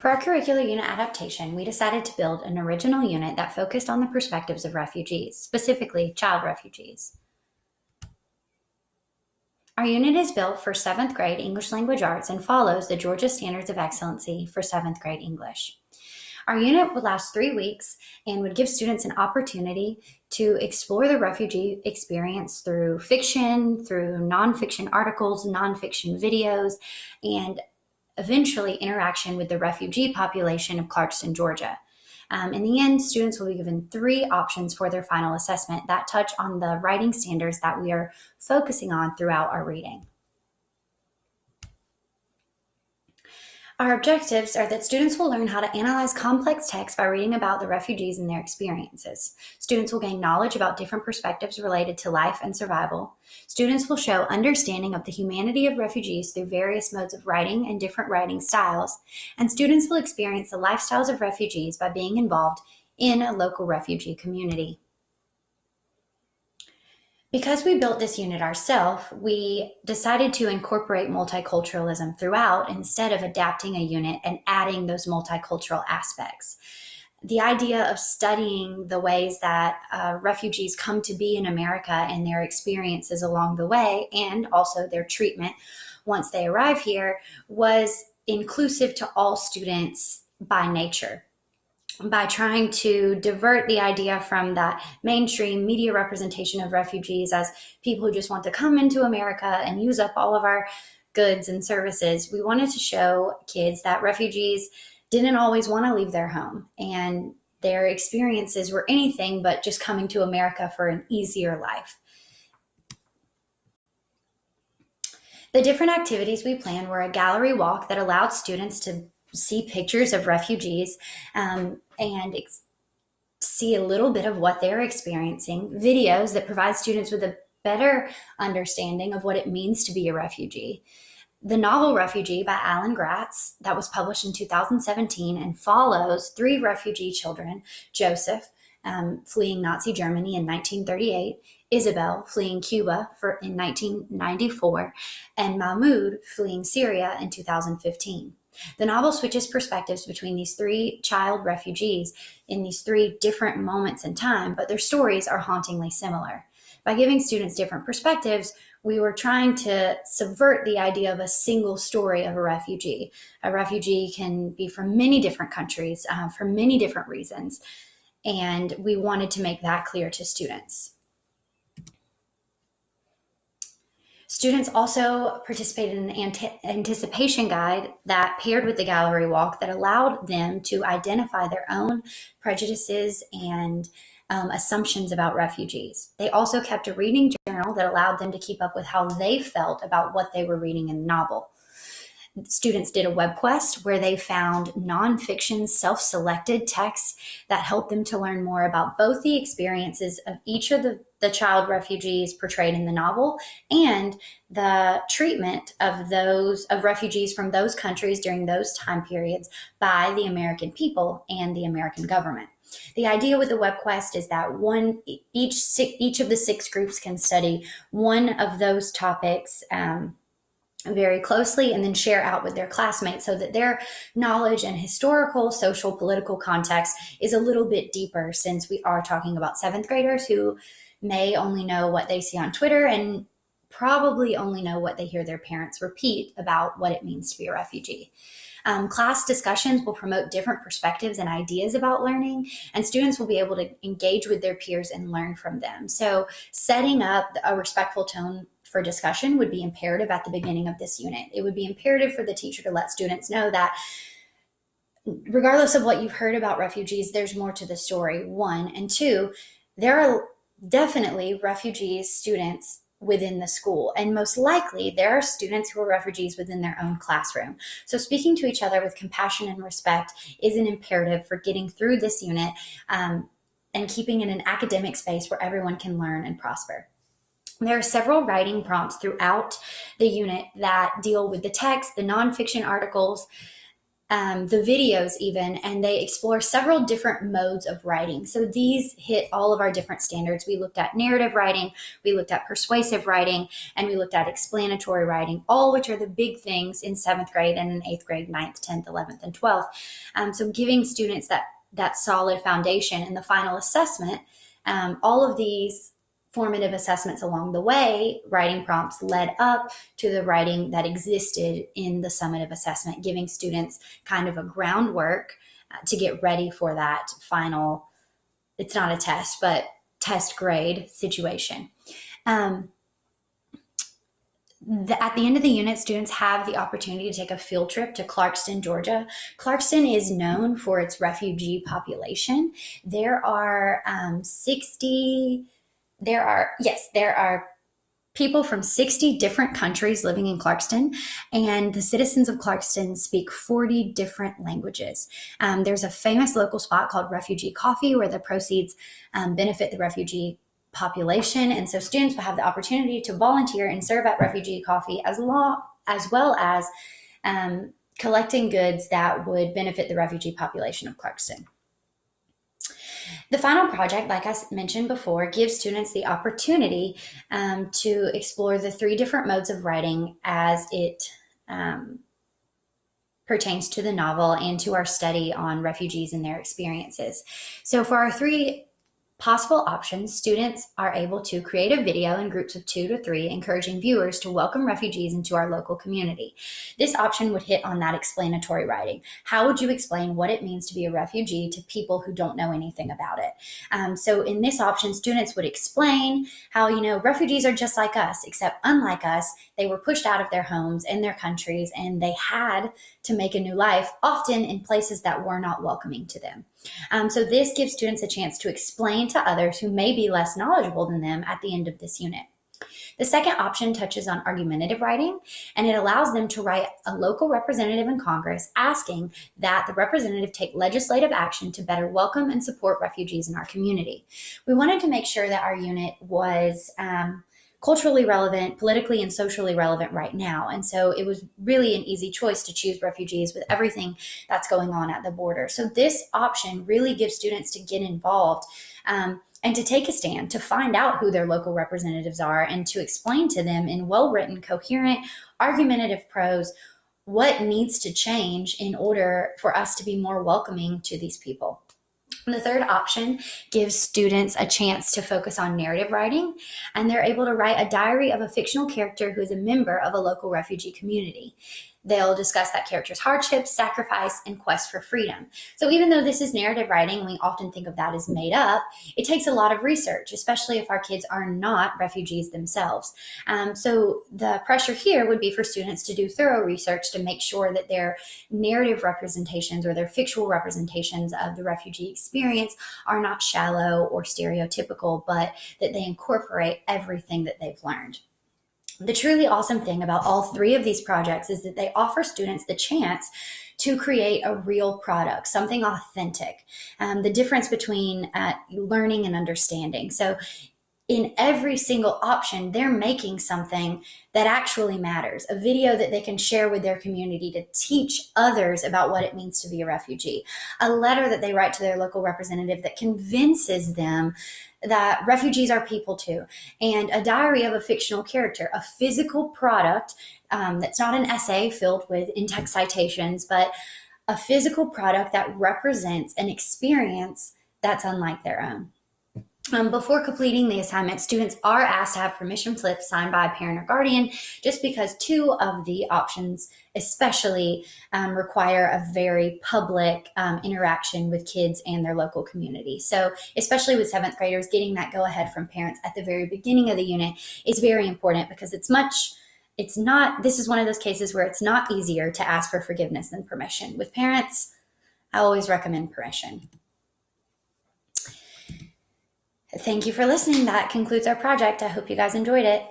For our curricular unit adaptation, we decided to build an original unit that focused on the perspectives of refugees, specifically child refugees. Our unit is built for 7th grade English Language Arts and follows the Georgia Standards of Excellency for 7th grade English. Our unit would last 3 weeks and would give students an opportunity to explore the refugee experience through fiction, through nonfiction articles, nonfiction videos, and eventually interaction with the refugee population of Clarkston, Georgia. In the end, students will be given 3 options for their final assessment that touch on the writing standards that we are focusing on throughout our reading. Our objectives are that students will learn how to analyze complex text by reading about the refugees and their experiences. Students will gain knowledge about different perspectives related to life and survival. Students will show understanding of the humanity of refugees through various modes of writing and different writing styles. And students will experience the lifestyles of refugees by being involved in a local refugee community. Because we built this unit ourselves, we decided to incorporate multiculturalism throughout instead of adapting a unit and adding those multicultural aspects. The idea of studying the ways that refugees come to be in America and their experiences along the way, and also their treatment once they arrive here, was inclusive to all students by nature. By trying to divert the idea from that mainstream media representation of refugees as people who just want to come into America and use up all of our goods and services, we wanted to show kids that refugees didn't always want to leave their home, and their experiences were anything but just coming to America for an easier life. The different activities we planned were a gallery walk that allowed students to see pictures of refugees and see a little bit of what they're experiencing, videos that provide students with a better understanding of what it means to be a refugee. The novel Refugee by Alan Gratz that was published in 2017 and follows 3 refugee children, Joseph, fleeing Nazi Germany in 1938, Isabel fleeing Cuba in 1994, and Mahmoud fleeing Syria in 2015. The novel switches perspectives between these 3 child refugees in these 3 different moments in time, but their stories are hauntingly similar. By giving students different perspectives, we were trying to subvert the idea of a single story of a refugee. A refugee can be from many different countries for many different reasons, and we wanted to make that clear to students. Students also participated in an anticipation guide that paired with the gallery walk that allowed them to identify their own prejudices and assumptions about refugees. They also kept a reading journal that allowed them to keep up with how they felt about what they were reading in the novel. Students did a web quest where they found nonfiction self-selected texts that helped them to learn more about both the experiences of each of the child refugees portrayed in the novel and the treatment of refugees from those countries during those time periods by the American people and the American government. The idea with the web quest is that each of the 6 groups can study one of those topics very closely and then share out with their classmates so that their knowledge and historical, social, political context is a little bit deeper, since we are talking about 7th graders who may only know what they see on Twitter and probably only know what they hear their parents repeat about what it means to be a refugee. Class discussions will promote different perspectives and ideas about learning, and students will be able to engage with their peers and learn from them. So setting up a respectful tone for discussion would be imperative at the beginning of this unit. It would be imperative for the teacher to let students know that regardless of what you've heard about refugees, there's more to the story, 1. And 2, there are definitely refugee students within the school, and most likely there are students who are refugees within their own classroom. So speaking to each other with compassion and respect is an imperative for getting through this unit and keeping in an academic space where everyone can learn and prosper. There are several writing prompts throughout the unit that deal with the text, the nonfiction articles, the videos even, and they explore several different modes of writing. So these hit all of our different standards. We looked at narrative writing, we looked at persuasive writing, and we looked at explanatory writing, all which are the big things in 7th grade and in 8th grade, 9th, 10th, 11th, and 12th. So giving students that solid foundation in the final assessment, all of these formative assessments along the way, writing prompts led up to the writing that existed in the summative assessment, giving students kind of a groundwork to get ready for that final, it's not a test, but test grade situation. At the end of the unit, students have the opportunity to take a field trip to Clarkston, Georgia. Clarkston is known for its refugee population. There are people from 60 different countries living in Clarkston, and the citizens of Clarkston speak 40 different languages. There's a famous local spot called Refugee Coffee where the proceeds benefit the refugee population, and so students will have the opportunity to volunteer and serve at Refugee Coffee as well as collecting goods that would benefit the refugee population of Clarkston. The final project, like I mentioned before, gives students the opportunity to explore the 3 different modes of writing as it pertains to the novel and to our study on refugees and their experiences. So for our 3 possible options, students are able to create a video in groups of 2 to 3, encouraging viewers to welcome refugees into our local community. This option would hit on that explanatory writing. How would you explain what it means to be a refugee to people who don't know anything about it? So in this option, students would explain how, refugees are just like us, except unlike us, they were pushed out of their homes and their countries, and they had to make a new life, often in places that were not welcoming to them. So this gives students a chance to explain to others who may be less knowledgeable than them at the end of this unit. The second option touches on argumentative writing, and it allows them to write a local representative in Congress asking that the representative take legislative action to better welcome and support refugees in our community. We wanted to make sure that our unit was culturally relevant, politically and socially relevant right now. And so it was really an easy choice to choose refugees with everything that's going on at the border. So this option really gives students to get involved and to take a stand, to find out who their local representatives are, and to explain to them in well-written, coherent, argumentative prose what needs to change in order for us to be more welcoming to these people. And the third option gives students a chance to focus on narrative writing, and they're able to write a diary of a fictional character who is a member of a local refugee community. They'll discuss that character's hardships, sacrifice, and quest for freedom. So even though this is narrative writing, we often think of that as made up, it takes a lot of research, especially if our kids are not refugees themselves. So the pressure here would be for students to do thorough research to make sure that their narrative representations or their fictional representations of the refugee experience are not shallow or stereotypical, but that they incorporate everything that they've learned. The truly awesome thing about all 3 of these projects is that they offer students the chance to create a real product, something authentic, the difference between learning and understanding. So in every single option, they're making something that actually matters, a video that they can share with their community to teach others about what it means to be a refugee, a letter that they write to their local representative that convinces them that refugees are people too, and a diary of a fictional character, a physical product that's not an essay filled with in-text citations, but a physical product that represents an experience that's unlike their own. Before completing the assignment, students are asked to have permission slips signed by a parent or guardian, just because 2 of the options especially require a very public interaction with kids and their local community. So especially with 7th graders, getting that go-ahead from parents at the very beginning of the unit is very important, because this is one of those cases where it's not easier to ask for forgiveness than permission. With parents, I always recommend permission. Thank you for listening. That concludes our project. I hope you guys enjoyed it.